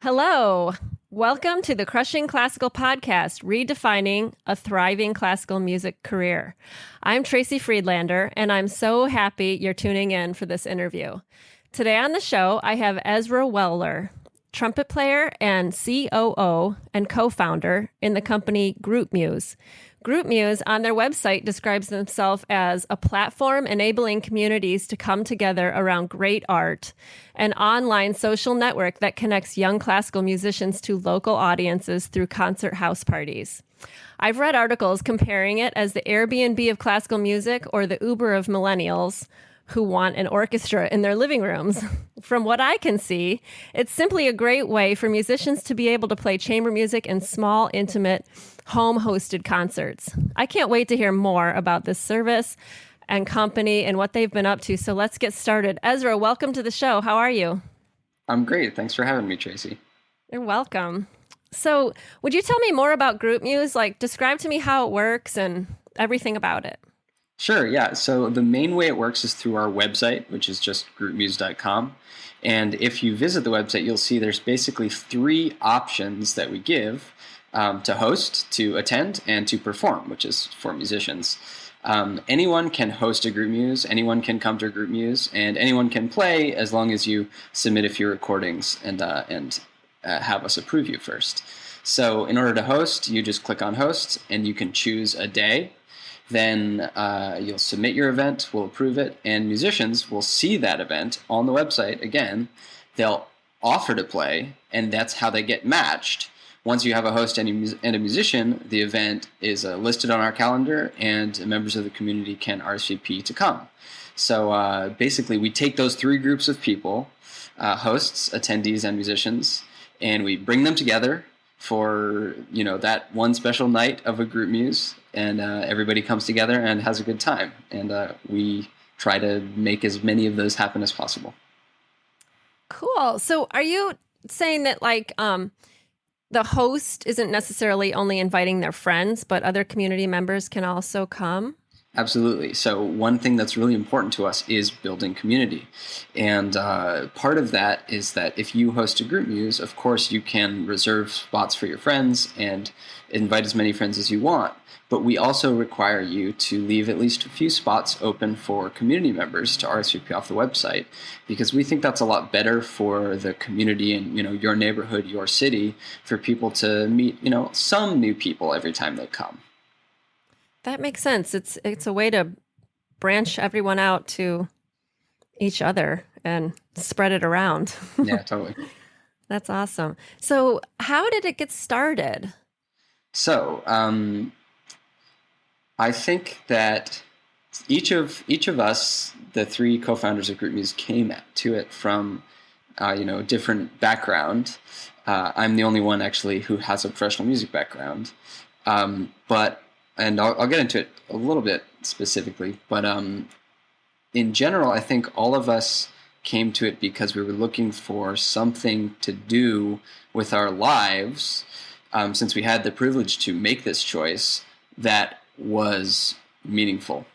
Hello. Welcome to the Crushing Classical Podcast, redefining a thriving classical music career. I'm Tracy Friedlander, and I'm so happy you're tuning in for this interview. Today on the show, I have Ezra Weller, trumpet player and COO and co-founder in the company Groupmuse. Groupmuse on their website describes themselves as a platform enabling communities to come together around great art, an online social network that connects young classical musicians to local audiences through concert house parties. I've read articles comparing it as the Airbnb of classical music or the Uber of millennials who want an orchestra in their living rooms. From what I can see, it's simply a great way for musicians to be able to play chamber music in small, intimate, home-hosted concerts. I can't wait to hear more about this service and company and what they've been up to, so let's get started. Ezra, welcome to the show. How are you? I'm great. Thanks for having me, Tracy. You're welcome. So would you tell me more about Groupmuse? Describe to me how it works and everything about it. Sure, yeah. So the main way it works is through our website, which is just groupmuse.com. And if you visit the website, you'll see there's basically three options that we give to host, to attend, and to perform, which is for musicians. Anyone can host a Groupmuse, anyone can come to a Groupmuse, and anyone can play as long as you submit a few recordings and have us approve you first. So in order to host, you just click on host, and you can choose a day. Then you'll submit your event, we'll approve it, and musicians will see that event on the website again. They'll offer to play, and that's how they get matched. Once you have a host and a musician, the event is listed on our calendar, and members of the community can RSVP to come. So basically, we take those three groups of people, hosts, attendees, and musicians, and we bring them together for that one special night of a Groupmuse, and everybody comes together and has a good time. And we try to make as many of those happen as possible. Cool. So are you saying that the host isn't necessarily only inviting their friends, but other community members can also come? Absolutely. So one thing that's really important to us is building community. And part of that is that if you host a Groupmuse, of course you can reserve spots for your friends and invite as many friends as you want. But we also require you to leave at least a few spots open for community members to RSVP off the website, because we think that's a lot better for the community and your neighborhood, your city, for people to meet some new people every time they come. That makes sense. It's a way to branch everyone out to each other and spread it around. Yeah, totally. That's awesome. So how did it get started? So I think that each of us, the three co-founders of Groupmuse, came to it from a different background. I'm the only one actually who has a professional music background, and I'll get into it a little bit specifically, but in general, I think all of us came to it because we were looking for something to do with our lives, since we had the privilege to make this choice that was meaningful,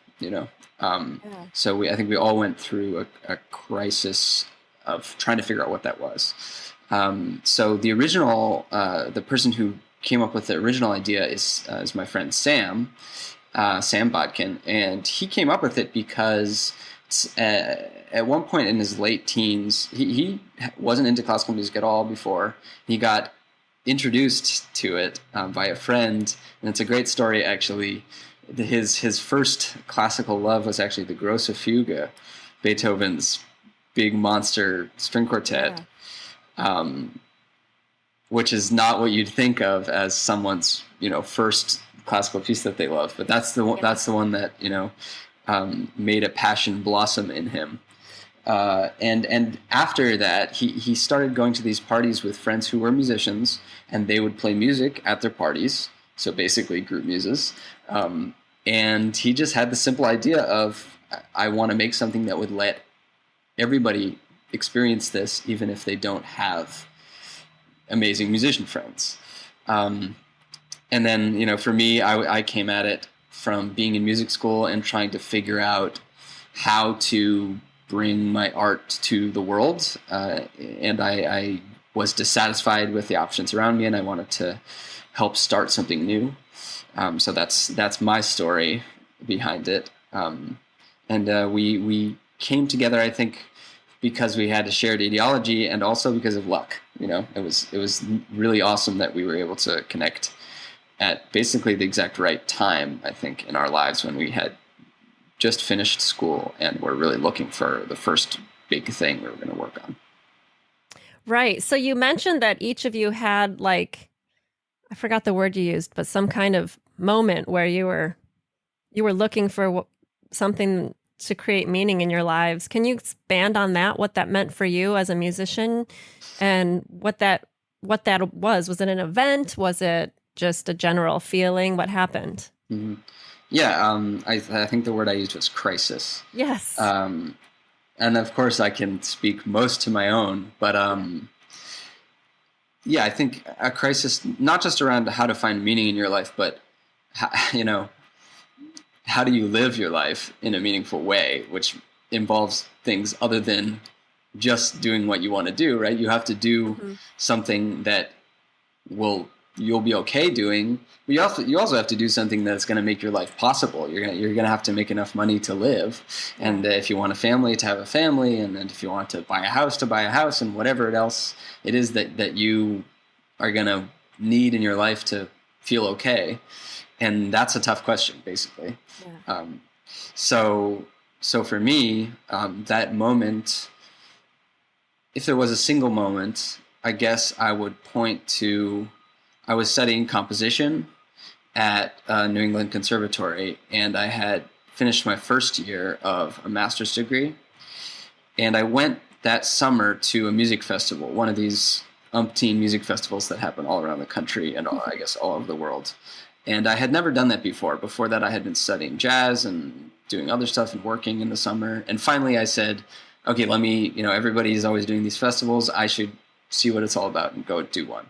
So I think we all went through a crisis of trying to figure out what that was. So the person who came up with the original idea is my friend Sam Bodkin, and he came up with it because at one point in his late teens, he wasn't into classical music at all before. He got introduced to it by a friend, and it's a great story actually. His first classical love was actually the Grosse Fuge, Beethoven's big monster string quartet. Yeah. Which is not what you'd think of as someone's, first classical piece that they love. But that's the one. Yeah. That's the one that made a passion blossom in him. And after that, he started going to these parties with friends who were musicians, and they would play music at their parties. So basically, group muses. And he just had the simple idea of, I want to make something that would let everybody experience this, even if they don't have amazing musician friends. And then, for me, I came at it from being in music school and trying to figure out how to bring my art to the world. And I was dissatisfied with the options around me, and I wanted to help start something new. So that's my story behind it. And we came together, I think, because we had a shared ideology, and also because of luck. It was really awesome that we were able to connect at basically the exact right time, I think, in our lives, when we had just finished school and were really looking for the first big thing we were going to work on. Right. So you mentioned that each of you had, like, I forgot the word you used, but some kind of moment where you were looking for something to create meaning in your lives. Can you expand on that? What that meant for you as a musician, and what that was? Was it an event? Was it just a general feeling? What happened? Mm-hmm. Yeah, I think the word I used was crisis. Yes. And of course, I can speak most to my own, but yeah, I think a crisis, not just around how to find meaning in your life, but how do you live your life in a meaningful way, which involves things other than just doing what you want to do, right? You have to do something that you'll be okay doing, but you also have to do something that's going to make your life possible. You're gonna have to make enough money to live, and if you want a family, to have a family, and if you want to buy a house, to buy a house, and whatever else it is that you are going to need in your life to feel okay. And that's a tough question, basically. Yeah. So for me, that moment, if there was a single moment, I guess I would point to, I was studying composition at New England Conservatory, and I had finished my first year of a master's degree. And I went that summer to a music festival, one of these umpteen music festivals that happen all around the country and I guess all over the world. And I had never done that before. Before that, I had been studying jazz and doing other stuff and working in the summer. And finally I said, okay, let me, everybody's always doing these festivals. I should see what it's all about and go do one.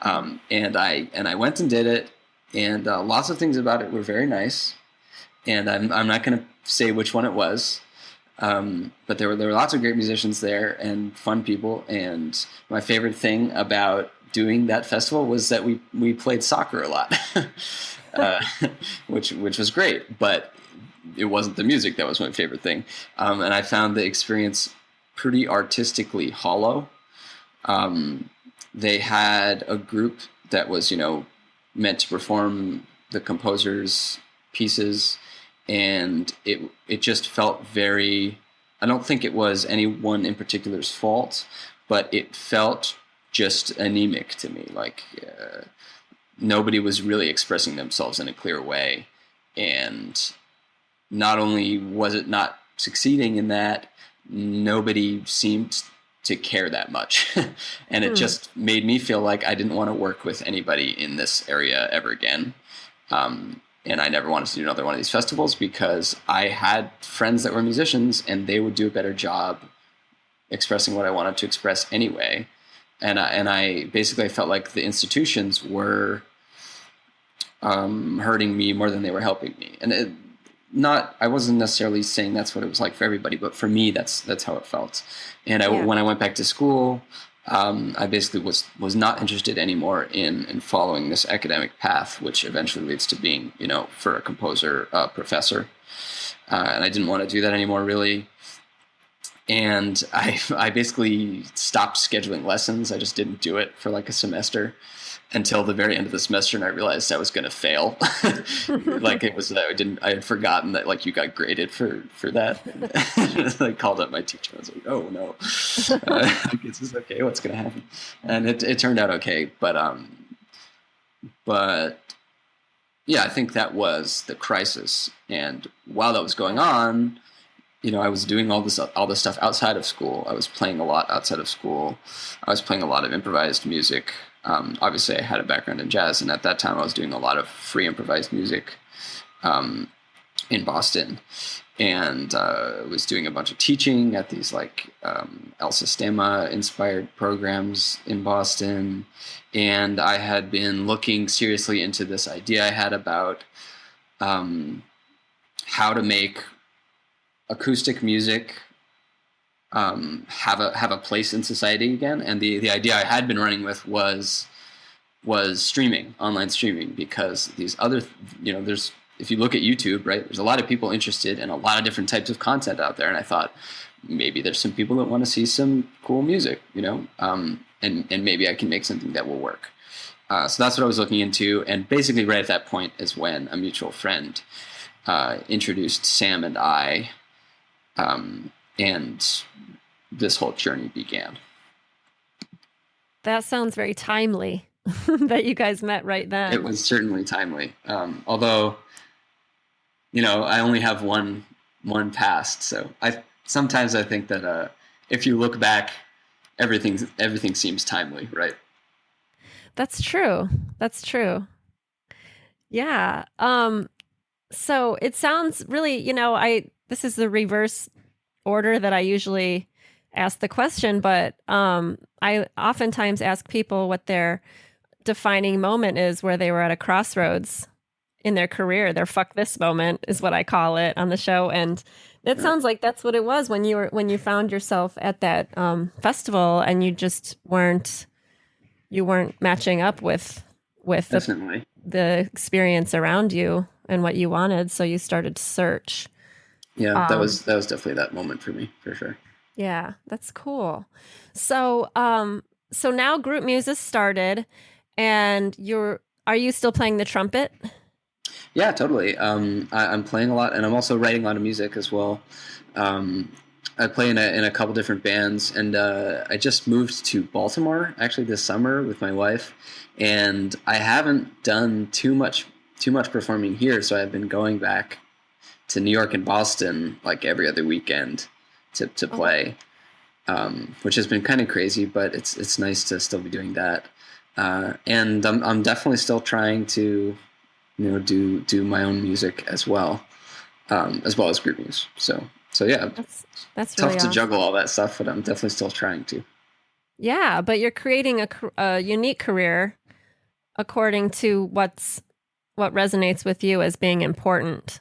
And I went and did it. And lots of things about it were very nice. And I'm not going to say which one it was. But there were lots of great musicians there and fun people. And my favorite thing about doing that festival was that we played soccer a lot, which was great. But it wasn't the music that was my favorite thing. And I found the experience pretty artistically hollow. They had a group that was, meant to perform the composer's pieces. And it just felt very, I don't think it was anyone in particular's fault, but it felt just anemic to me. Like nobody was really expressing themselves in a clear way. And not only was it not succeeding in that, nobody seemed to care that much. And it just made me feel like I didn't want to work with anybody in this area ever again. And I never wanted to do another one of these festivals because I had friends that were musicians and they would do a better job expressing what I wanted to express anyway. And I basically felt like the institutions were hurting me more than they were helping me. And I wasn't necessarily saying that's what it was like for everybody, but for me, that's how it felt. And when I went back to school, I basically was not interested anymore in following this academic path, which eventually leads to being, for a composer, professor. And I didn't want to do that anymore, really. And I basically stopped scheduling lessons. I just didn't do it for like a semester until the very end of the semester, and I realized I was going to fail. Like it was, I had forgotten that like you got graded for that. I called up my teacher. I was like, oh no, I guess it's okay. What's going to happen? And it turned out okay. But yeah, I think that was the crisis. And while that was going on, I was doing all this stuff outside of school. I was playing a lot outside of school. I was playing a lot of improvised music. Obviously, I had a background in jazz, and at that time, I was doing a lot of free improvised music in Boston, and was doing a bunch of teaching at these like El Sistema-inspired programs in Boston. And I had been looking seriously into this idea I had about how to make acoustic music have a place in society again. And the idea I had been running with was streaming, online streaming, because these other, there's, if you look at YouTube, right, there's a lot of people interested in a lot of different types of content out there. And I thought maybe there's some people that want to see some cool music, and maybe I can make something that will work. So that's what I was looking into. And basically right at that point is when a mutual friend introduced Sam and I, and this whole journey began. That sounds very timely that you guys met right then. It was certainly timely. Although, I only have one past. So sometimes I think that if you look back, everything seems timely, right? That's true. That's true. Yeah. So it sounds really, this is the reverse order that I usually ask the question, but I oftentimes ask people what their defining moment is where they were at a crossroads in their career. Their fuck this moment is what I call it on the show. And it sounds like that's what it was when you found yourself at that festival and you just weren't matching up with the experience around you and what you wanted. So you started to search. Yeah, that was definitely that moment for me, for sure. Yeah, that's cool. So so now Groupmuse has started, and are you still playing the trumpet? Yeah, totally. I'm playing a lot, and I'm also writing a lot of music as well. I play in a couple different bands, and I just moved to Baltimore actually this summer with my wife, and I haven't done too much performing here, so I've been going back to New York and Boston like every other weekend to play, which has been kind of crazy, but it's nice to still be doing that. And I'm definitely still trying to, do my own music as well as Groupmuse. So yeah, that's tough really to juggle all that stuff, but I'm definitely still trying to. Yeah, but you're creating a unique career according to what resonates with you as being important,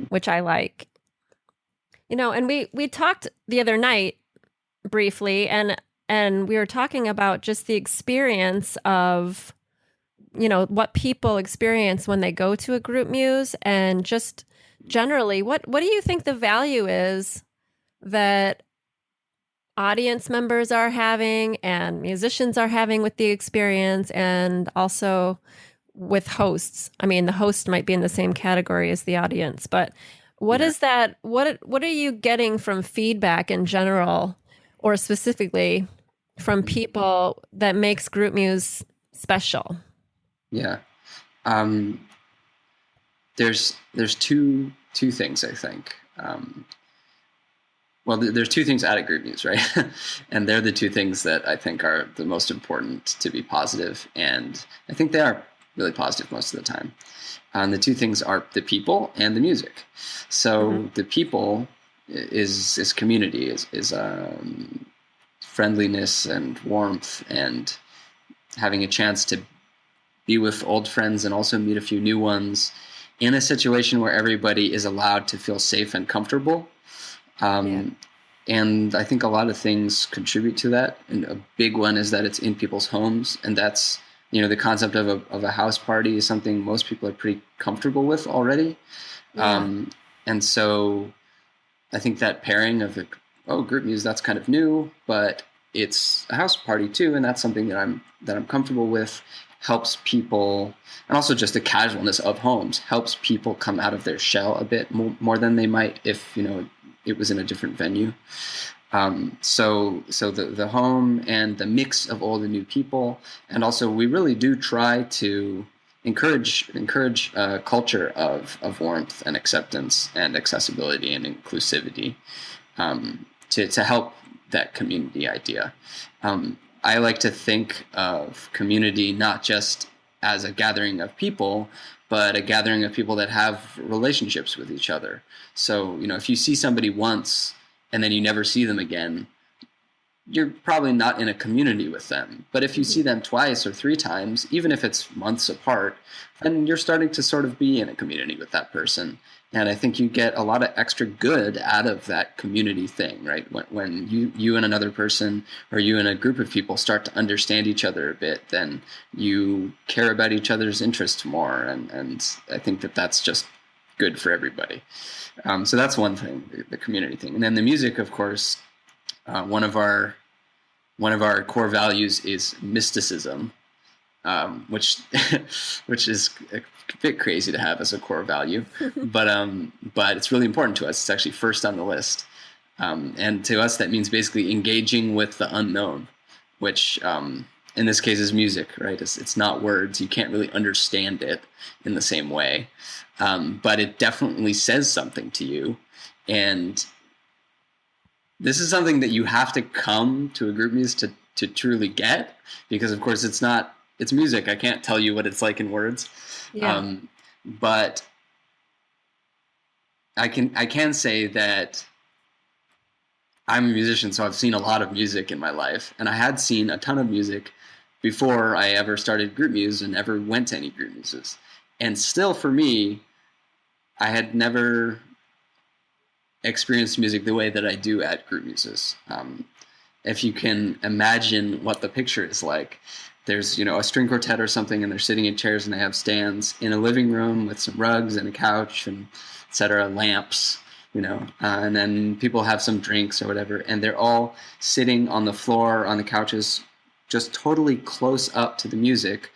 which I like. And we talked the other night briefly, and we were talking about just the experience of, what people experience when they go to a Groupmuse, and just generally, what do you think the value is that audience members are having and musicians are having with the experience, and also with hosts? I mean, the host might be in the same category as the audience, but what is that? What are you getting from feedback in general, or specifically from people, that makes Groupmuse special? Yeah. There's two things, I think. Well, there's two things out of Groupmuse, right? And they're the two things that I think are the most important to be positive, and I think they are really positive most of the time. And the two things are the people and the music. So the people is community, is friendliness and warmth, and having a chance to be with old friends and also meet a few new ones in a situation where everybody is allowed to feel safe and comfortable. And I think a lot of things contribute to that. And a big one is that it's in people's homes. And that's, the concept of a house party is something most people are pretty comfortable with already. Yeah. And so I think that pairing of Groupmuse, that's kind of new, but it's a house party too. And that's something that I'm comfortable with, helps people, and also just the casualness of homes helps people come out of their shell a bit more than they might if, it was in a different venue. So the home and the mix of all the new people, and also we really do try to encourage a culture of warmth and acceptance and accessibility and inclusivity, to help that community idea. I like to think of community not just as a gathering of people, but a gathering of people that have relationships with each other. So, if you see somebody once and then you never see them again, you're probably not in a community with them. But if you see them twice or three times, even if it's months apart, then you're starting to sort of be in a community with that person. And I think you get a lot of extra good out of that community thing, right? When you and another person, or you and a group of people, start to understand each other a bit, then you care about each other's interests more. And I think that that's just good for everybody. So that's one thing, the community thing. And then the music, of course, one of our core values is mysticism, which which is a bit crazy to have as a core value, but it's really important to us. It's actually first on the list, and to us that means basically engaging with the unknown, which in this case is music, right? It's not words. You can't really understand it in the same way, but it definitely says something to you, and this is something that you have to come to a Groupmuse to truly get, because of course it's music. I can't tell you what it's like in words. Yeah. But I can say that I'm a musician, so I've seen a lot of music in my life, and I had seen a ton of music before I ever started Groupmuse and ever went to any Groupmuses. And still, for me, I had never experienced music the way that I do at Groupmuses. If you can imagine what the picture is like, there's a string quartet or something, and they're sitting in chairs and they have stands in a living room with some rugs and a couch and etc. lamps, and then people have some drinks or whatever, and they're all sitting on the floor on the couches, just totally close up to the music,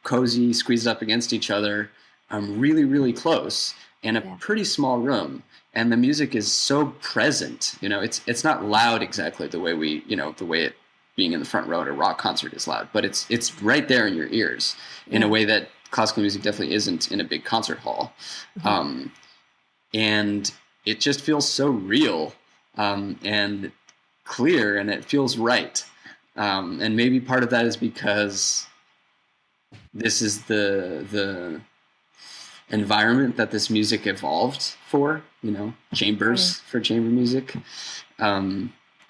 cozy, squeezed up against each other, really, really close, in a pretty small room. And the music is so present, it's not loud exactly the way the way it being in the front row at a rock concert is loud, but it's right there in your ears in a way that classical music definitely isn't in a big concert hall. Mm-hmm. And it just feels so real, and clear, and it feels right. And maybe part of that is because this is the environment that this music evolved for, chambers for chamber music.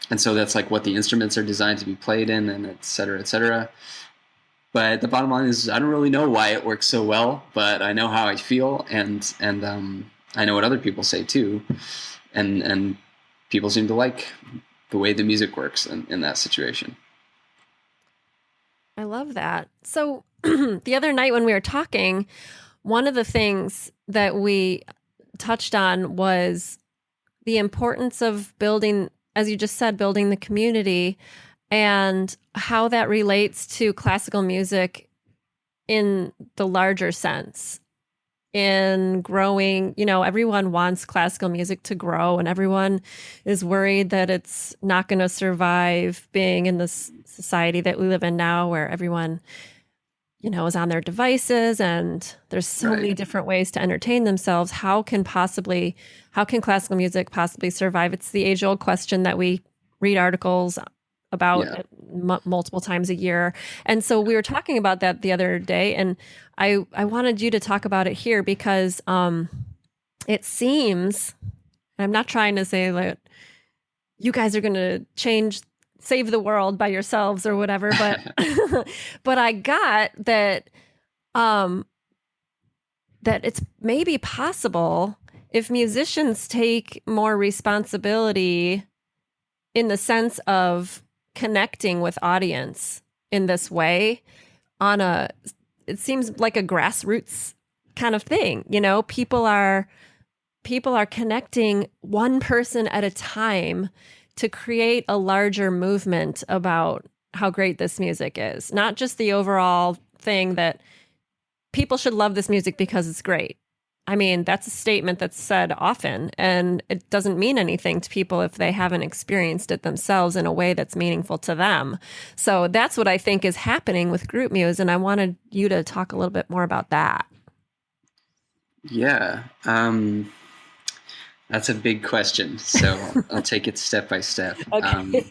And so that's like what the instruments are designed to be played in, and et cetera, et cetera. But the bottom line is I don't really know why it works so well, but I know how I feel, and I know what other people say too. And people seem to like the way the music works in that situation. I love that. So the other night when we were talking, one of the things that we touched on was the importance of building, as you just said, building the community, and how that relates to classical music in the larger sense. In growing, everyone wants classical music to grow, and everyone is worried that it's not going to survive being in this society that we live in now, where everyone is on their devices, and there's so many different ways to entertain themselves. How can classical music possibly survive? It's the age-old question that we read articles about multiple times a year. And so we were talking about that the other day, and I wanted you to talk about it here because it seems, I'm not trying to say that you guys are going to save the world by yourselves or whatever, but but I got that that it's maybe possible if musicians take more responsibility in the sense of connecting with audience in this way, it seems like a grassroots kind of thing. People are connecting one person at a time to create a larger movement about how great this music is. Not just the overall thing that people should love this music because it's great. I mean, that's a statement that's said often, and it doesn't mean anything to people if they haven't experienced it themselves in a way that's meaningful to them. So that's what I think is happening with Groupmuse, and I wanted you to talk a little bit more about that. Yeah. That's a big question, so I'll take it step by step. Okay.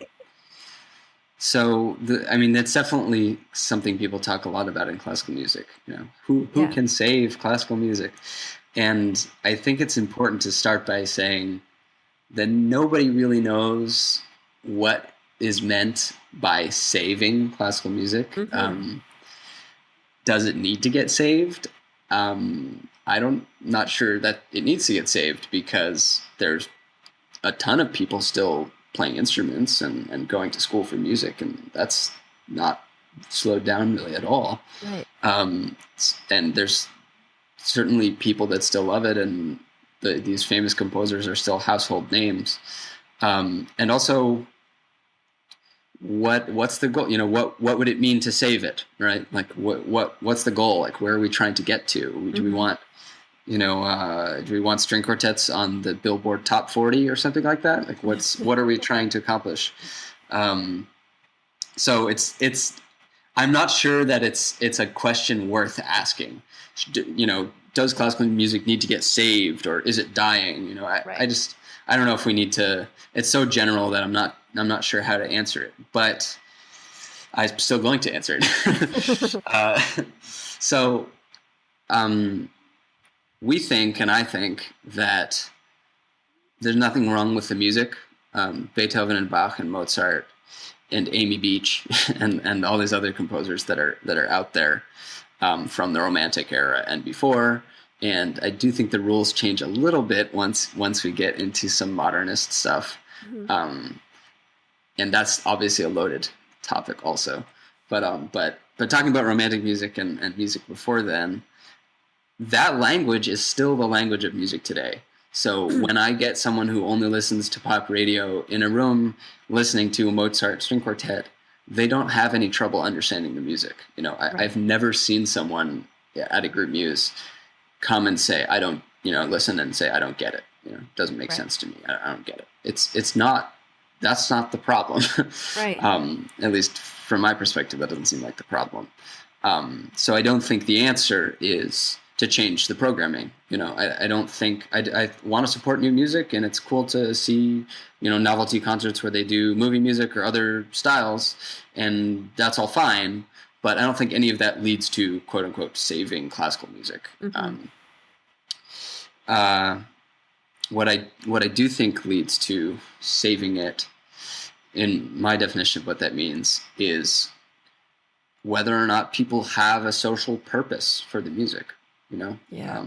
That's definitely something people talk a lot about in classical music. Who can save classical music? And I think it's important to start by saying that nobody really knows what is meant by saving classical music. Mm-hmm. Does it need to get saved? Not sure that it needs to get saved, because there's a ton of people still playing instruments and going to school for music, and that's not slowed down really at all. Right. And there's certainly people that still love it, and these famous composers are still household names. And also, what's the goal? What would it mean to save it, right? Like what's the goal? Like, where are we trying to get to? Do we want do we want string quartets on the Billboard Top 40 or something like that? Like, what are we trying to accomplish? So I'm not sure that it's a question worth asking. Does classical music need to get saved, or is it dying? I don't know if we need to. It's so general that I'm not sure how to answer it, but I'm still going to answer it. So we think, and I think, that there's nothing wrong with the music. Beethoven and Bach and Mozart and Amy Beach and all these other composers that are out there from the Romantic era and before. And I do think the rules change a little bit once we get into some modernist stuff. Mm-hmm. And that's obviously a loaded topic also. But talking about Romantic music and music before then, that language is still the language of music today. So when I get someone who only listens to pop radio in a room listening to a Mozart string quartet, they don't have any trouble understanding the music. I've never seen someone at a Groupmuse come and say, I don't, listen and say, I don't get it. It doesn't make sense to me. I don't get it. It's not, that's not the problem. Right. At least from my perspective, that doesn't seem like the problem. So I don't think the answer is to change the programming. I don't think I want to support new music, and it's cool to see, novelty concerts where they do movie music or other styles, and that's all fine. But I don't think any of that leads to quote unquote saving classical music. Mm-hmm. What I do think leads to saving it, in my definition of what that means, is whether or not people have a social purpose for the music. Yeah.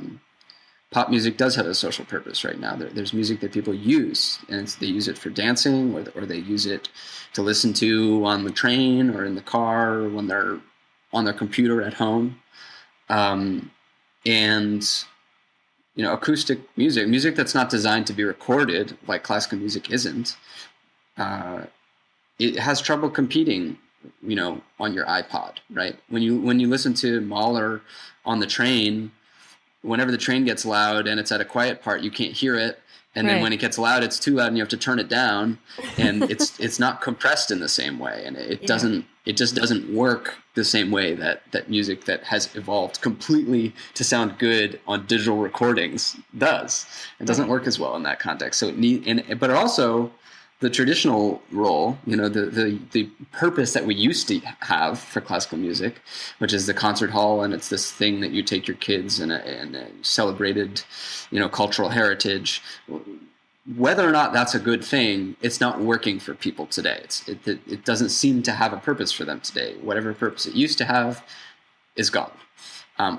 Pop music does have a social purpose right now. There's music that people use, and they use it for dancing, or they use it to listen to on the train or in the car, or when they're on their computer at home. And acoustic music that's not designed to be recorded, like classical music isn't, it has trouble competing, on your iPod, right? When you listen to Mahler on the train, whenever the train gets loud and it's at a quiet part, you can't hear it. And then when it gets loud, it's too loud and you have to turn it down, and it's not compressed in the same way. And it just doesn't work the same way that music that has evolved completely to sound good on digital recordings does. It doesn't work as well in that context. So but also the traditional role, the purpose that we used to have for classical music, which is the concert hall, and it's this thing that you take your kids and a celebrated, cultural heritage. Whether or not that's a good thing, it's not working for people today. It doesn't seem to have a purpose for them today. Whatever purpose it used to have is gone,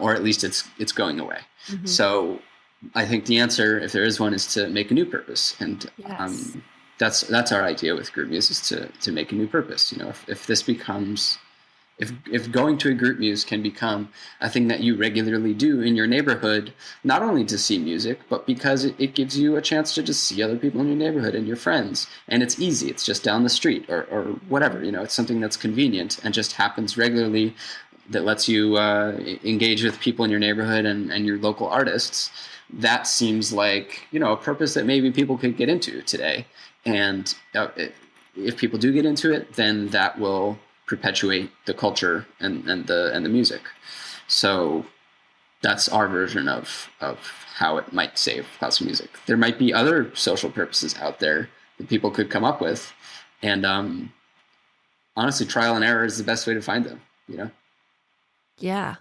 or at least it's going away. Mm-hmm. So I think the answer, if there is one, is to make a new purpose. And yes. That's our idea with Groupmuse, is to make a new purpose. If this becomes, if going to a Groupmuse can become a thing that you regularly do in your neighborhood, not only to see music, but because it gives you a chance to just see other people in your neighborhood and your friends, and it's easy, it's just down the street or whatever, it's something that's convenient and just happens regularly, that lets you engage with people in your neighborhood and your local artists. That seems like, a purpose that maybe people could get into today. And if people do get into it, then that will perpetuate the culture and the music. So that's our version of how it might save classical music. There might be other social purposes out there that people could come up with, and honestly, trial and error is the best way to find them. Yeah,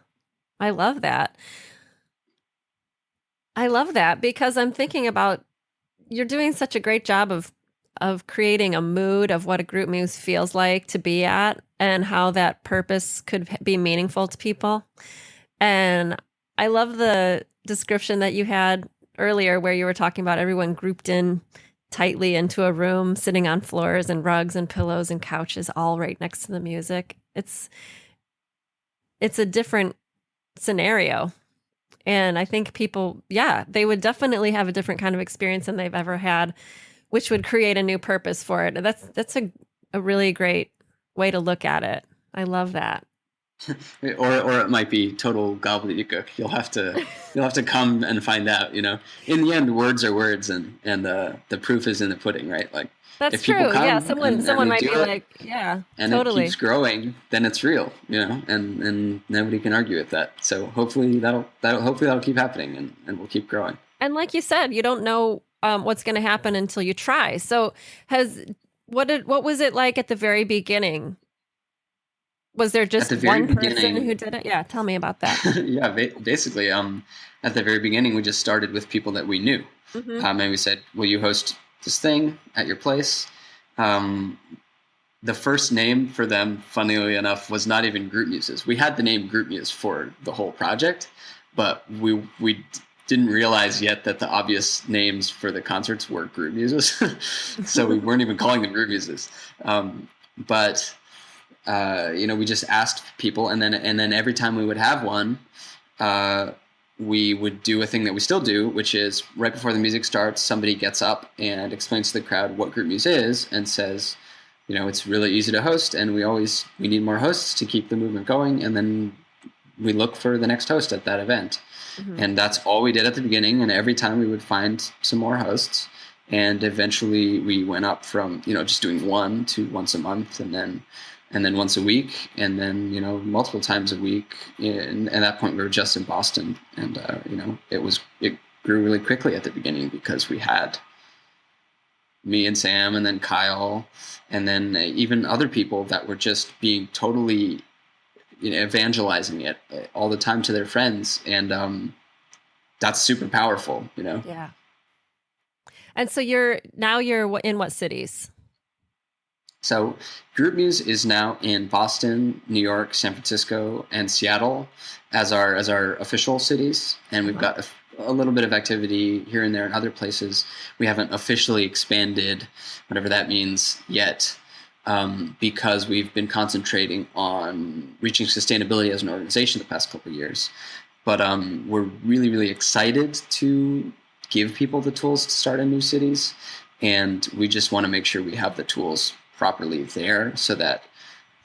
I love that. I love that, because I'm thinking about, you're doing such a great job of of creating a mood of what a group muse feels like to be at and how that purpose could be meaningful to people. And I love the description that you had earlier where you were talking about everyone grouped in tightly into a room, sitting on floors and rugs and pillows and couches, all right next to the music. It's a different scenario. And I think people, they would definitely have a different kind of experience than they've ever had, which would create a new purpose for it. That's a really great way to look at it. I love that. Or it might be total gobbledygook. You'll have to come and find out. In the end, words are words, and the proof is in the pudding, right? Like that's if people true. come Someone might be like, and totally. it keeps growing, then it's real, and nobody can argue with that. So hopefully that'll keep happening, and we'll keep growing. And like you said, you don't know what's going to happen until you try. So what was it like at the very beginning? Was there just one person who did it? Yeah, tell me about that. Yeah, basically, at the very beginning, we just started with people that we knew. Mm-hmm. And we said, will you host this thing at your place? The first name for them, funnily enough, was not even Groupmuses. We had the name Groupmuse for the whole project, but we didn't realize yet that the obvious names for the concerts were Groupmuses. So we weren't even calling them Groupmuses. But we just asked people, and then every time we would have one, we would do a thing that we still do, which is right before the music starts, somebody gets up and explains to the crowd what Groupmuse is and says, it's really easy to host, and we need more hosts to keep the movement going, and then we look for the next host at that event. Mm-hmm. And that's all we did at the beginning, and every time we would find some more hosts, and eventually we went up from just doing one to once a month, and then once a week, and then multiple times a week. And at that point, we were just in Boston, and it grew really quickly at the beginning because we had me and Sam, and then Kyle, and then even other people that were just being totally evangelizing it all the time to their friends, and that's super powerful. Yeah. And so you're in what cities? So Groupmuse is now in Boston, New York, San Francisco, and Seattle as our official cities. And we've got a little bit of activity here and there in other places. We haven't officially expanded, whatever that means, yet, because we've been concentrating on reaching sustainability as an organization the past couple of years. But we're really, really excited to give people the tools to start in new cities. And we just want to make sure we have the tools properly there so that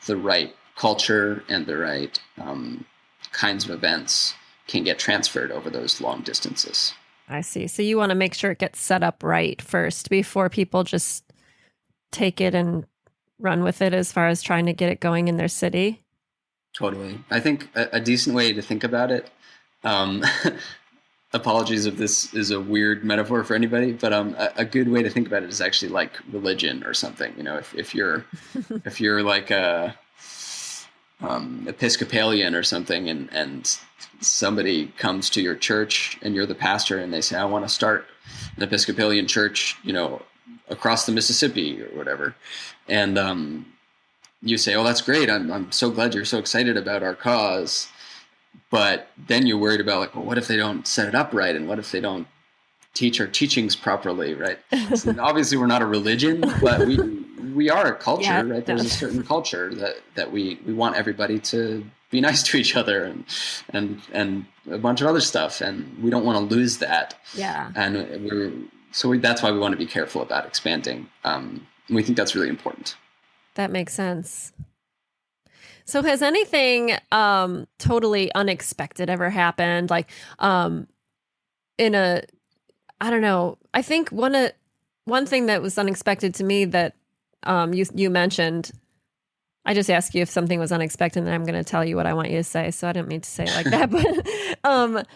the right culture and the right kinds of events can get transferred over those long distances. I see. So you want to make sure it gets set up right first before people just take it and run with it as far as trying to get it going in their city? Totally. I think a decent way to think about it, apologies if this is a weird metaphor for anybody, but a good way to think about it is actually like religion or something. If you're like a Episcopalian or something, and somebody comes to your church and you're the pastor, and they say, I want to start an Episcopalian church, across the Mississippi or whatever, and you say, oh, that's great. I'm so glad you're so excited about our cause. But then you're worried about like, well, what if they don't set it up right? And what if they don't teach our teachings properly, right? So obviously we're not a religion, but we are a culture, right? There's a certain culture that we want everybody to be nice to each other and a bunch of other stuff. And we don't want to lose that. Yeah. And that's why we want to be careful about expanding. We think that's really important. That makes sense. So has anything totally unexpected ever happened? Like I don't know. I think one thing that was unexpected to me that you mentioned, I just asked you if something was unexpected, and I'm going to tell you what I want you to say. So I didn't mean to say it like that, but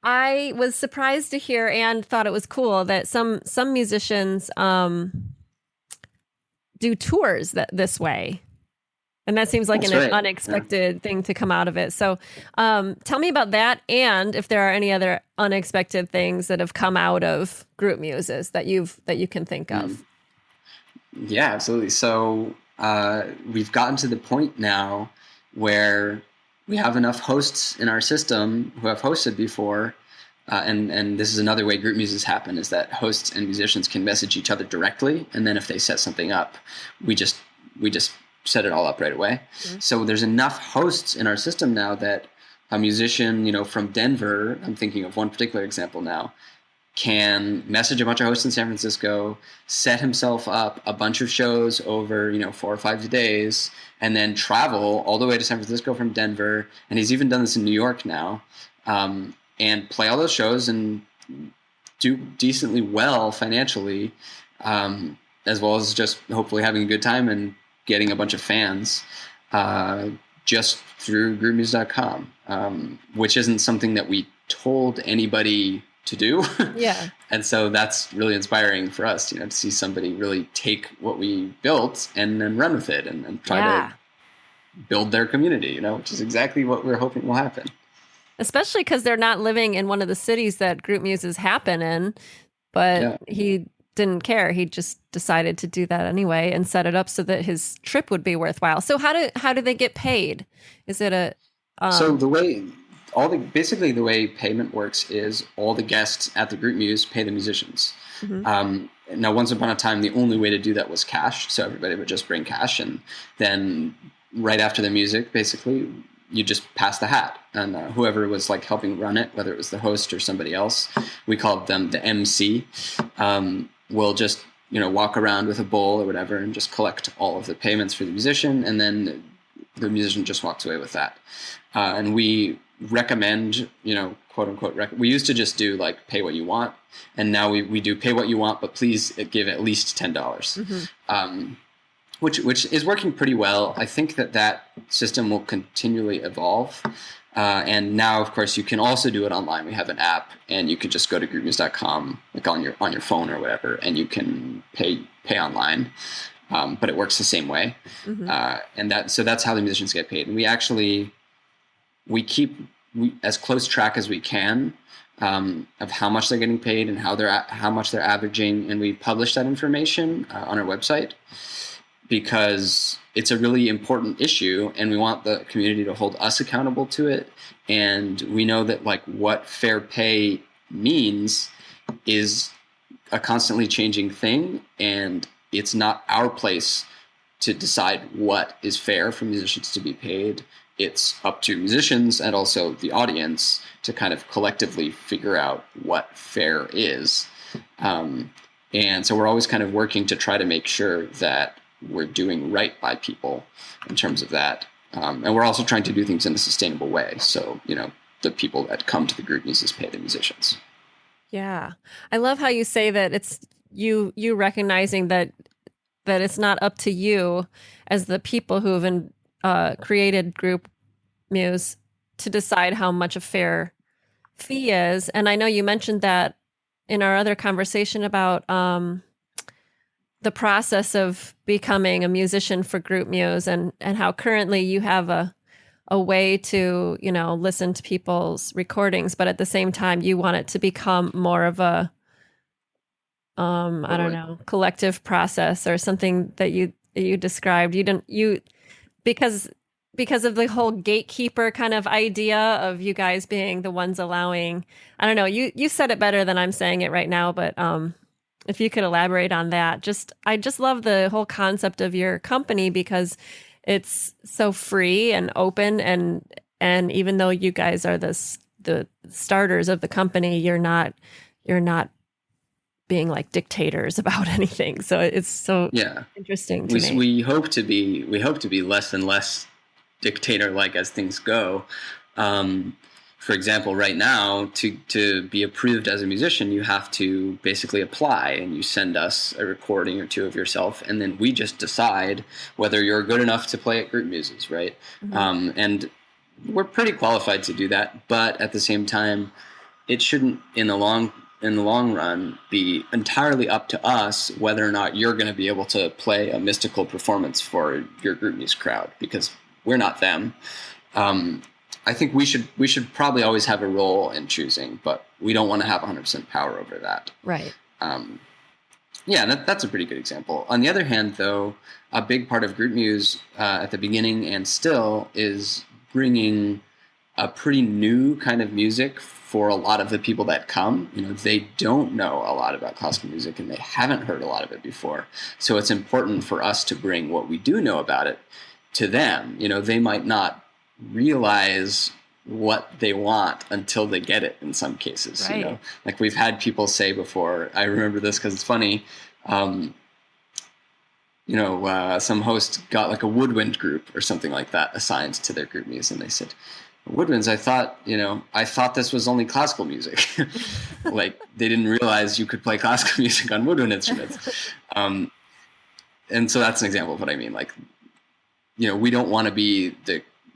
I was surprised to hear and thought it was cool that some musicians do tours this way. And that seems like an unexpected thing to come out of it. So tell me about that, and if there are any other unexpected things that have come out of Groupmuses that you can think of. Yeah, absolutely. So we've gotten to the point now where we have enough hosts in our system who have hosted before. And this is another way group muses happen, is that hosts and musicians can message each other directly. And then if they set something up, we just set it all up right away. Mm-hmm. So there's enough hosts in our system now that a musician, from Denver, I'm thinking of one particular example now, can message a bunch of hosts in San Francisco, set himself up a bunch of shows over, 4 or 5 days, and then travel all the way to San Francisco from Denver. And he's even done this in New York now, and play all those shows and do decently well financially, as well as just hopefully having a good time and getting a bunch of fans, just through groupmuse.com, which isn't something that we told anybody to do. Yeah. And so that's really inspiring for us, to see somebody really take what we built and then run with it and try to build their community, which is exactly what we're hoping will happen. Especially because they're not living in one of the cities that group muses happen in, but he didn't care. He just decided to do that anyway and set it up so that his trip would be worthwhile. So how do they get paid? Is it a so the way basically the way payment works is all the guests at the group muse pay the musicians. Mm-hmm. Now, once upon a time, the only way to do that was cash. So everybody would just bring cash, and then right after the music, basically, you just pass the hat, and whoever was like helping run it, whether it was the host or somebody else, we called them the MC, will just walk around with a bowl or whatever and just collect all of the payments for the musician, and then the musician just walks away with that. And we recommend, quote unquote, we used to just do like pay what you want, and now we do pay what you want, but please give at least $10. Mm-hmm. Which is working pretty well. I think that system will continually evolve. And now, of course, you can also do it online. We have an app, and you can just go to groupmuse.com, like on your phone or whatever, and you can pay online. But it works the same way. Mm-hmm. So that's how the musicians get paid. And we keep as close track as we can of how much they're getting paid and how much they're averaging, and we publish that information on our website, because it's a really important issue and we want the community to hold us accountable to it. And we know that like what fair pay means is a constantly changing thing, and it's not our place to decide what is fair for musicians to be paid. It's up to musicians and also the audience to kind of collectively figure out what fair is. And so we're always kind of working to try to make sure that we're doing right by people in terms of that. And we're also trying to do things in a sustainable way. So, the people that come to the group muses pay the musicians. Yeah. I love how you say that it's you recognizing that it's not up to you as the people who have created Groupmuse to decide how much a fair fee is. And I know you mentioned that in our other conversation about the process of becoming a musician for Groupmuse, and how currently you have a way to, listen to people's recordings, but at the same time you want it to become more of a I don't know, collective process or something that you described. Because of the whole gatekeeper kind of idea of you guys being the ones allowing, I don't know, you said it better than I'm saying it right now, but if you could elaborate on that. I just love the whole concept of your company because it's so free and open, and even though you guys are the starters of the company, you're not being like dictators about anything. So it's so interesting to me. We hope to be less and less dictator-like as things go. For example, right now, to be approved as a musician, you have to basically apply, and you send us a recording or two of yourself, and then we just decide whether you're good enough to play at Group Muses, right? Mm-hmm. And we're pretty qualified to do that, but at the same time, it shouldn't, in the long run, be entirely up to us whether or not you're going to be able to play a mystical performance for your Group Muse crowd, because we're not them. I think we should probably always have a role in choosing, but we don't want to have 100% power over that. Right. Yeah, that's a pretty good example. On the other hand, though, a big part of Groupmuse at the beginning and still is bringing a pretty new kind of music for a lot of the people that come. They don't know a lot about classical music and they haven't heard a lot of it before. So it's important for us to bring what we do know about it to them. They might not realize what they want until they get it in some cases. Right. Like we've had people say before, I remember this because it's funny, some host got like a woodwind group or something like that assigned to their Groupmuse, and they said, woodwinds, I thought this was only classical music. Like they didn't realize you could play classical music on woodwind instruments. And so that's an example of what I mean. Like, we don't want to be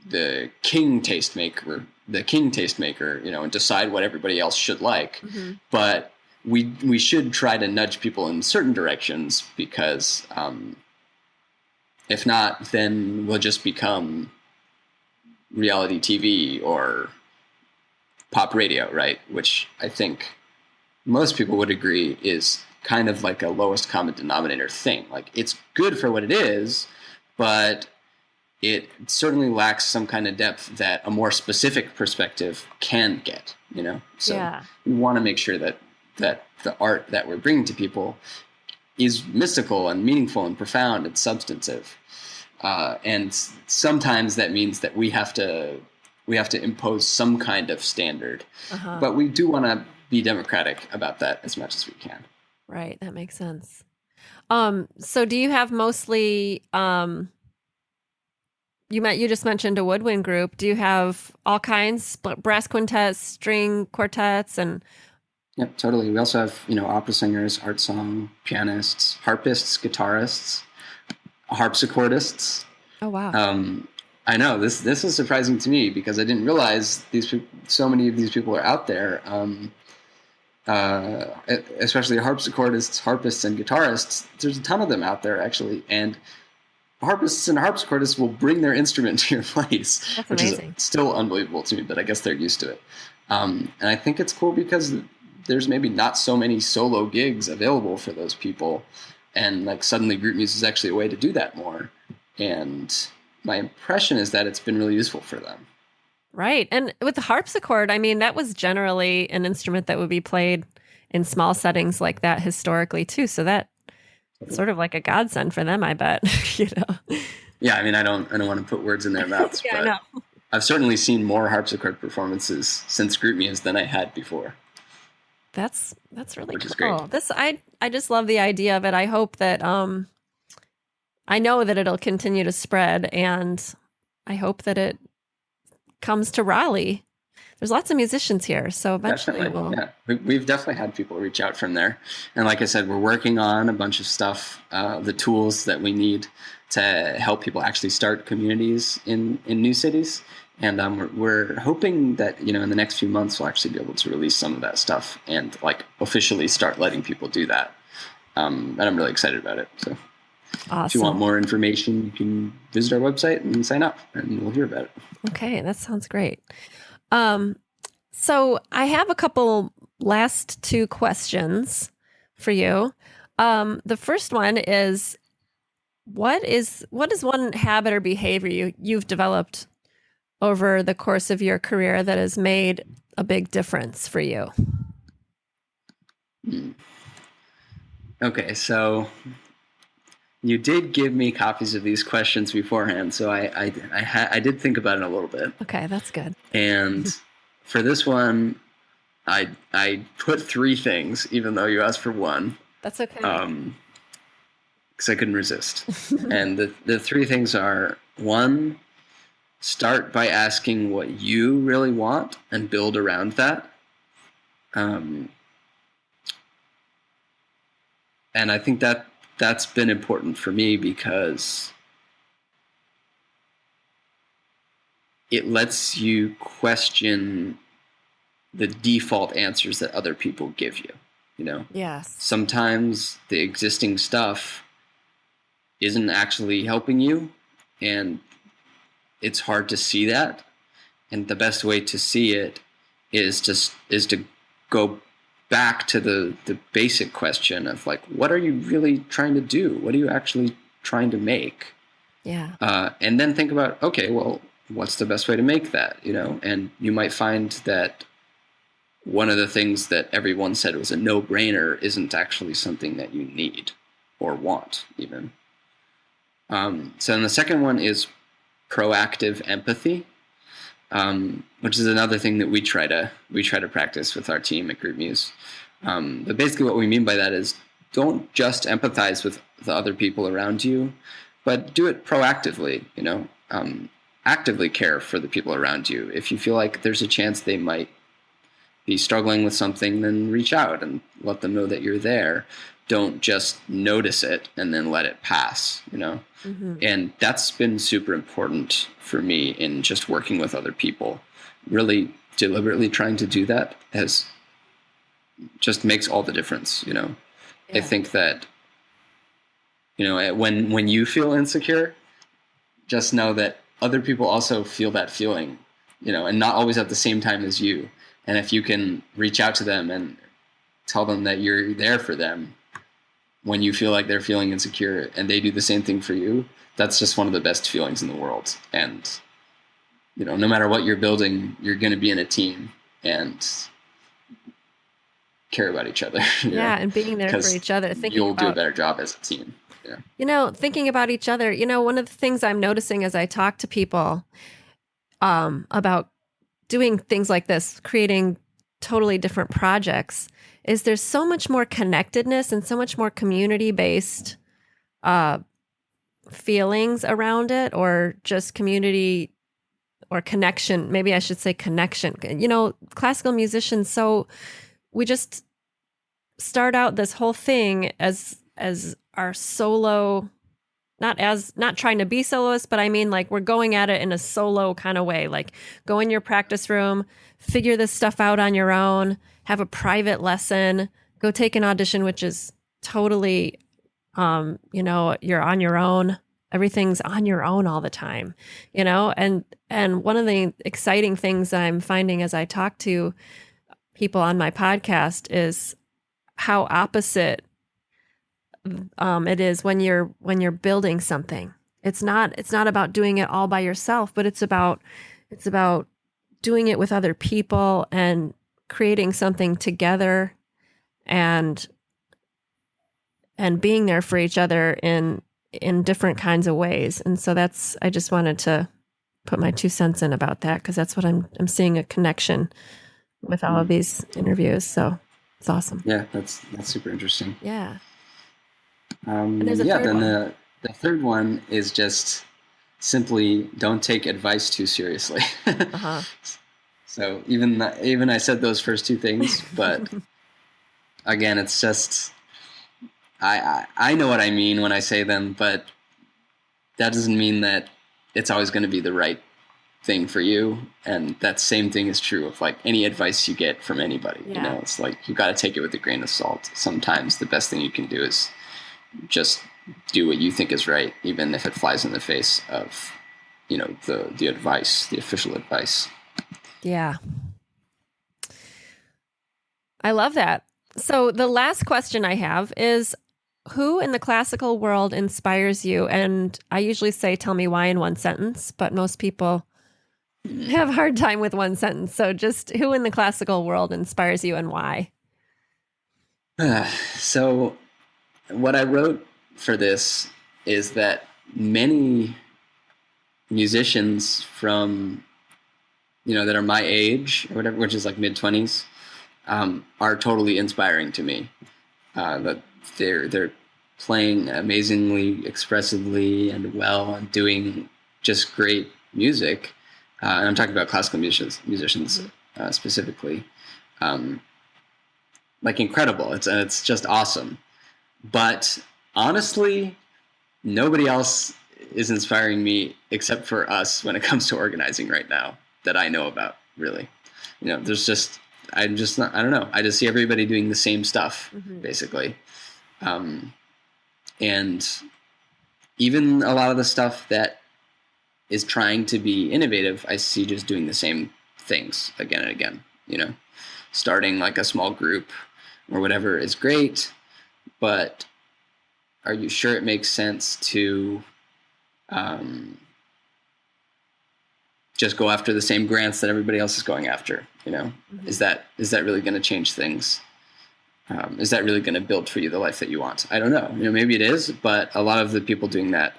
the king tastemaker, and decide what everybody else should like. Mm-hmm. But we should try to nudge people in certain directions because if not, then we'll just become reality TV or pop radio, right? Which I think most people would agree is kind of like a lowest common denominator thing. Like it's good for what it is, but it certainly lacks some kind of depth that a more specific perspective can get, So we want to make sure that the art that we're bringing to people is mystical and meaningful and profound and substantive. And sometimes that means that we have to impose some kind of standard, but we do want to be democratic about that as much as we can. Right. That makes sense. So do you have mostly, you just mentioned a woodwind group. Do you have all kinds, brass quintets, string quartets, and? Yep, totally. We also have, opera singers, art song, pianists, harpists, guitarists, harpsichordists. Oh, wow. I know this is surprising to me because I didn't realize so many of these people are out there. Especially harpsichordists, harpists, and guitarists. There's a ton of them out there actually, and harpists and harpsichordists will bring their instrument to your place, which is still unbelievable to me, but I guess they're used to it. And I think it's cool because there's maybe not so many solo gigs available for those people. And like suddenly Groupmuse is actually a way to do that more. And my impression is that it's been really useful for them. Right. And with the harpsichord, I mean, that was generally an instrument that would be played in small settings like that historically too. So that sort of like a godsend for them, I bet. Yeah, I mean, I don't want to put words in their mouths, yeah, but I know. I've certainly seen more harpsichord performances since Groupmuse than I had before. That's really Which cool. Is great. I just love the idea of it. I hope that I know that it'll continue to spread, and I hope that it comes to Raleigh. There's lots of musicians here, so eventually we've definitely had people reach out from there. And like I said, we're working on a bunch of stuff, the tools that we need to help people actually start communities in new cities. And we're hoping that, in the next few months, we'll actually be able to release some of that stuff and like officially start letting people do that. And I'm really excited about it. So awesome. If you want more information, you can visit our website and sign up and we'll hear about it. Okay, that sounds great. So I have a couple last two questions for you. The first one is, what is one habit or behavior you've developed over the course of your career that has made a big difference for you? Okay, so you did give me copies of these questions beforehand, so I did think about it a little bit. Okay, that's good. And for this one, I put 3 things, even though you asked for 1. That's okay. Because I couldn't resist. And the 3 things are: 1, start by asking what you really want and build around that. And I think that's been important for me because it lets you question the default answers that other people give you, Yes. Sometimes the existing stuff isn't actually helping you, and it's hard to see that. And the best way to see it is to go back to the basic question of like, what are you really trying to do? What are you actually trying to make? Yeah. And then think about, okay, well, what's the best way to make that? And you might find that one of the things that everyone said was a no-brainer isn't actually something that you need or want even. So then the second one is proactive empathy, which is another thing that we try to practice with our team at Groupmuse. But basically what we mean by that is don't just empathize with the other people around you, but do it proactively, actively care for the people around you. If you feel like there's a chance they might be struggling with something, then reach out and let them know that you're there. Don't just notice it and then let it pass, Mm-hmm. And that's been super important for me in just working with other people. Really deliberately trying to do that just makes all the difference, Yeah. I think that, when you feel insecure, just know that other people also feel that feeling, and not always at the same time as you. And if you can reach out to them and tell them that you're there for them when you feel like they're feeling insecure and they do the same thing for you, that's just one of the best feelings in the world. And, no matter what you're building, you're going to be in a team and care about each other. Yeah, and being there for each other. You'll do a better job as a team. Yeah. Thinking about each other, one of the things I'm noticing as I talk to people about doing things like this, creating totally different projects, is there's so much more connectedness and so much more community-based feelings around it, or just community or connection. Maybe I should say connection. Classical musicians, so we just start out this whole thing as our solo, not trying to be soloists, but I mean, like, we're going at it in a solo kind of way. Like, go in your practice room, figure this stuff out on your own, have a private lesson, go take an audition, which is totally, you're on your own. Everything's on your own all the time, and one of the exciting things that I'm finding as I talk to people on my podcast is how opposite it is when you're building something. It's not about doing it all by yourself, but it's about doing it with other people and creating something together and being there for each other in different kinds of ways. And so I just wanted to put my 2 cents in about that, because that's what I'm seeing, a connection with all of these interviews. So it's awesome. Yeah, that's super interesting. Yeah. And there's a third then one. The third one is just simply don't take advice too seriously. Uh-huh. So even I said those first two things, but again, it's just I know what I mean when I say them, but that doesn't mean that it's always going to be the right thing for you. And that same thing is true of like any advice you get from anybody. Yeah. It's like you got to take it with a grain of salt. Sometimes the best thing you can do is just do what you think is right, even if it flies in the face of, the advice, the official advice. Yeah. I love that. So the last question I have is, who in the classical world inspires you? And I usually say, tell me why in one sentence, but most people have a hard time with one sentence. So just who in the classical world inspires you and why? So what I wrote for this is that many musicians from, that are my age or whatever, which is like mid-20s, are totally inspiring to me. That they're playing amazingly expressively and well and doing just great music. And I'm talking about classical musicians specifically. Like incredible. It's just awesome. But honestly, nobody else is inspiring me except for us when it comes to organizing right now that I know about, really. There's just, I don't know. I just see everybody doing the same stuff, basically. And even a lot of the stuff that is trying to be innovative, I see just doing the same things again and again, starting like a small group, or whatever is great, but are you sure it makes sense to just go after the same grants that everybody else is going after? Mm-hmm. Is that really going to change things? Is that really going to build for you the life that you want? I don't know. Maybe it is, but a lot of the people doing that,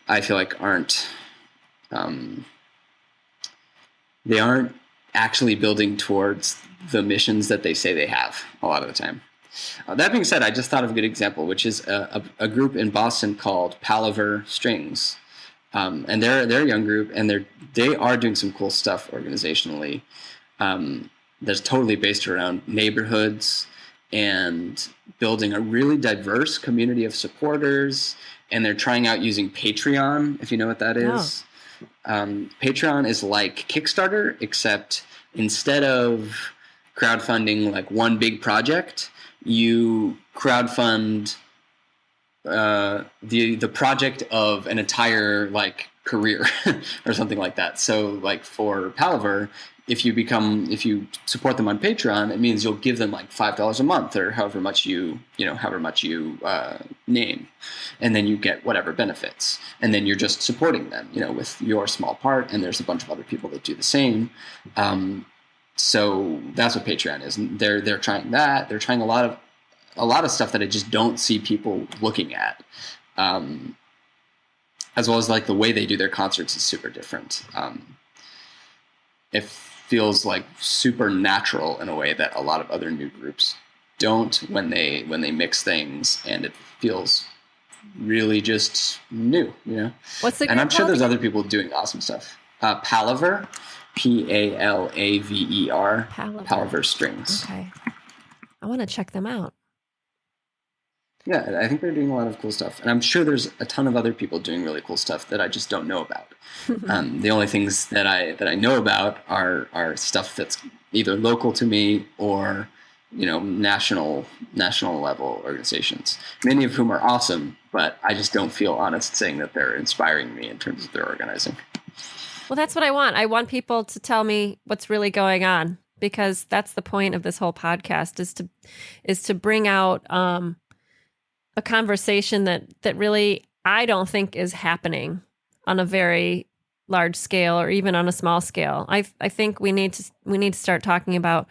I feel like they aren't actually building towards the missions that they say they have a lot of the time. That being said, I just thought of a good example, which is a group in Boston called Palaver Strings. And they're a young group, and they are doing some cool stuff organizationally. That's totally based around neighborhoods and building a really diverse community of supporters. And they're trying out using Patreon, if you know what that is. Patreon is like Kickstarter, except instead of crowdfunding like one big project, you crowdfund the project of an entire like career or something like that. So like for Palaver, if you support them on Patreon, it means you'll give them like $5 a month or however much you name, and then you get whatever benefits, and then you're just supporting them, with your small part. And there's a bunch of other people that do the same. So that's what Patreon is. And they're trying that. They're trying a lot of stuff that I just don't see people looking at. As well as like the way they do their concerts is super different. It feels like super natural in a way that a lot of other new groups don't when they mix things, and it feels really just new, What's the group And I'm sure called? there's other people doing awesome stuff. Palaver, Palaver. Palaver Strings. Okay, I want to check them out. Yeah, I think they're doing a lot of cool stuff. And I'm sure there's a ton of other people doing really cool stuff that I just don't know about. The only things that I know about are stuff that's either local to me or, national level organizations, many of whom are awesome, but I just don't feel honest saying that they're inspiring me in terms of their organizing. Well, that's what I want. I want people to tell me what's really going on, because that's the point of this whole podcast is to bring out a conversation that really I don't think is happening on a very large scale or even on a small scale. I think we need to start talking about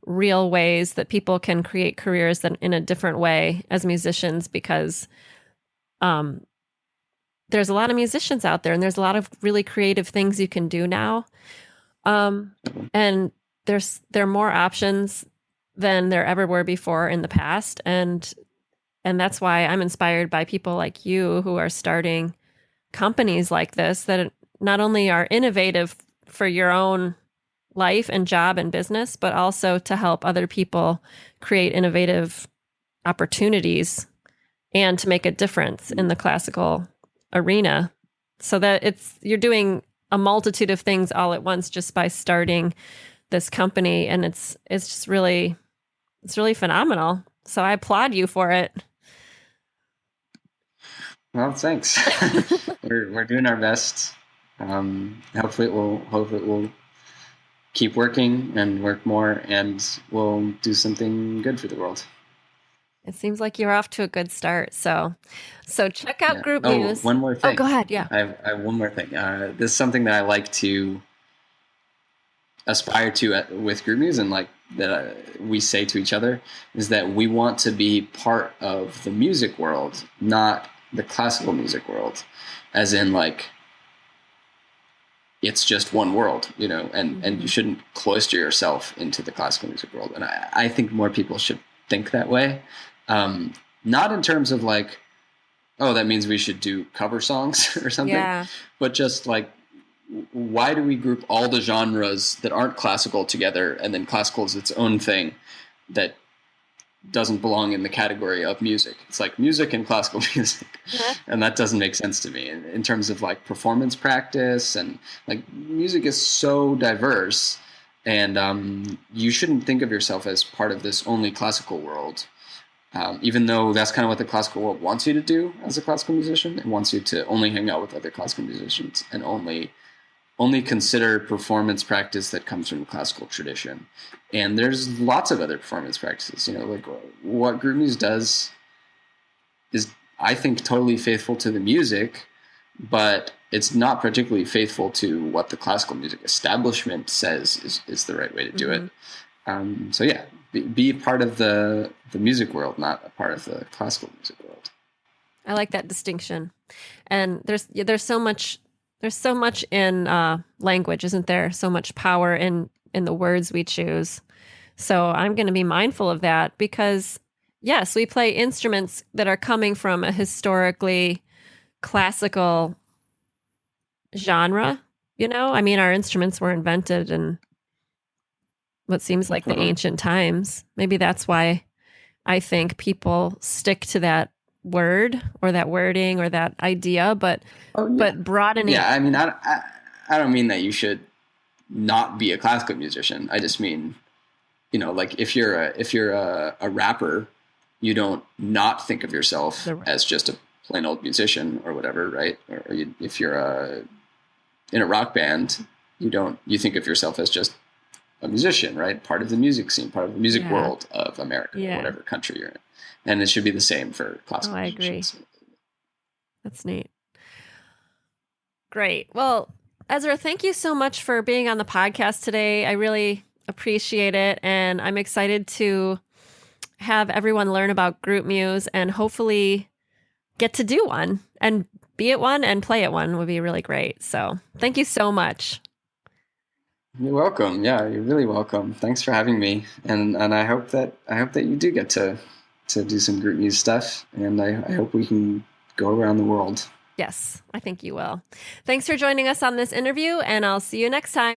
real ways that people can create careers that in a different way as musicians, because there's a lot of musicians out there, and there's a lot of really creative things you can do now. And there are more options than there ever were before in the past. And that's why I'm inspired by people like you who are starting companies like this that not only are innovative for your own life and job and business, but also to help other people create innovative opportunities and to make a difference in the classical arena, so that you're doing a multitude of things all at once just by starting this company. And it's really phenomenal. So I applaud you for it. Well, thanks. We're doing our best. Hopefully it will keep working and work more, and we'll do something good for the world. It seems like you're off to a good start. So check out Groupmuse. One more thing. Oh, go ahead. Yeah. I have one more thing. This is something that I like to aspire to with Groupmuse, and like that we say to each other, is that we want to be part of the music world, not the classical music world, as in like it's just one world, and you shouldn't cloister yourself into the classical music world. And I think more people should think that way. Not in terms of like, oh, that means we should do cover songs or something, but just like, why do we group all the genres that aren't classical together, and then classical is its own thing that doesn't belong in the category of music? It's like music and classical music. And that doesn't make sense to me in terms of like performance practice, and like music is so diverse, and you shouldn't think of yourself as part of this only classical world, even though that's kind of what the classical world wants you to do as a classical musician. It wants you to only hang out with other classical musicians and only only consider performance practice that comes from the classical tradition. And there's lots of other performance practices. Like what Groupmuse does is, I think, totally faithful to the music, but it's not particularly faithful to what the classical music establishment says is the right way to do it. So yeah, be part of the music world, not a part of the classical music world. I like that distinction. And there's so much in language, isn't there? So much power in the words we choose. So I'm going to be mindful of that because, yes, we play instruments that are coming from a historically classical genre. I mean, our instruments were invented in what seems like the ancient times. Maybe that's why I think people stick to that word or that wording or that idea, but broadening. Yeah, I mean, I don't mean that you should not be a classical musician. I just mean, like if you're a rapper, you don't not think of yourself as just a plain old musician or whatever, right? Or if you're in a rock band, you think of yourself as just a musician, right? Part of the music scene, part of the music world of America, or whatever country you're in. And it should be the same for classical musicians. I agree. That's neat. Great. Well, Ezra, thank you so much for being on the podcast today. I really appreciate it. And I'm excited to have everyone learn about Groupmuse and hopefully get to do one and be at one and play at one would be really great. So thank you so much. You're welcome. Yeah, you're really welcome. Thanks for having me. And I hope that you do get to do some Groupmuse stuff. And I hope we can go around the world. Yes, I think you will. Thanks for joining us on this interview, and I'll see you next time.